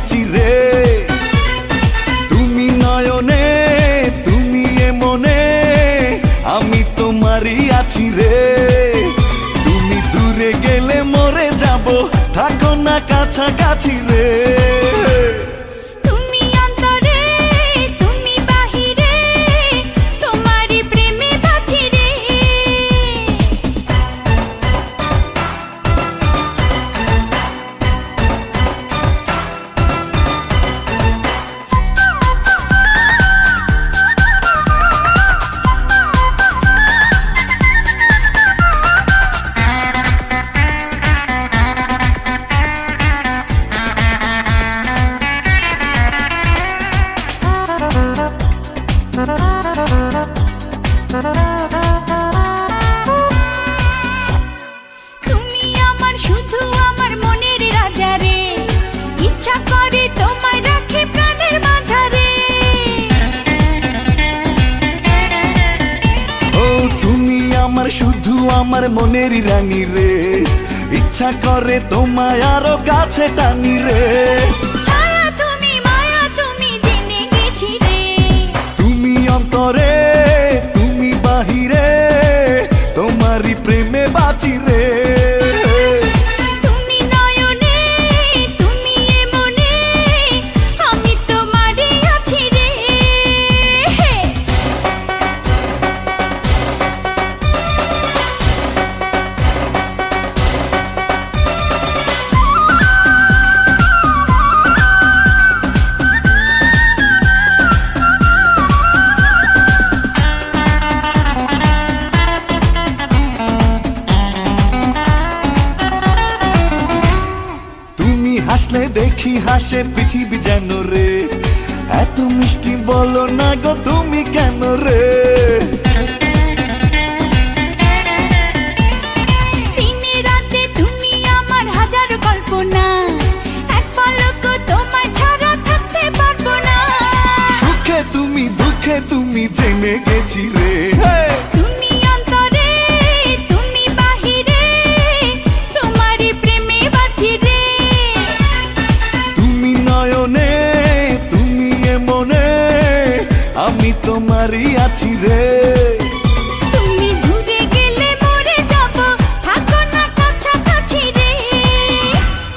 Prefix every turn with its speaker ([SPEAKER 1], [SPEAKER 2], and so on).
[SPEAKER 1] বাঁচি রে। তুমি নয়নে তুমি এ মনে আমি তোমারই আছি রে। তুমি দূরে গেলে মরে যাব, থাকো না কাছাকাছি রে।
[SPEAKER 2] তুমি আমার শুধু আমার মনের রাজা রে, ইচ্ছা করে তোমায় রাখি প্রাণের মাঝারে।
[SPEAKER 1] ও তুমি আমার শুধু আমার মনের রানী রে, ইচ্ছা করে তোমায় আরো কাছে টানি রে।
[SPEAKER 2] ছায়া তুমি মায়া তুমি জেনে গেছি রে।
[SPEAKER 1] তুমি অন্তরে তুমি বাহিরে তোমারই প্রেমে বাঁচি রে।
[SPEAKER 2] তুমি নয়নে তুমি এ মনে আমি তোমারই আছি রে।
[SPEAKER 1] তুমি হাসলে দেখি হাসে পৃথিবী যেন রে, এত মিষ্টি বলো না গো তুমি কেন রে।
[SPEAKER 2] দিনে রাতে তুমি আমার হাজার কল্পনা, এক পলক তোমায় ছাড়া থাকতে পারবো না।
[SPEAKER 1] সুখে তুমি দুঃখে তুমি জেনে গেছি রে।
[SPEAKER 2] তুমি অন্তরে তুমি বাহিরে তোমারই প্রেমে বাঁচি রে।
[SPEAKER 1] তুমি নয়নে তুমি এ মনে আমি তোমারই আছি রে।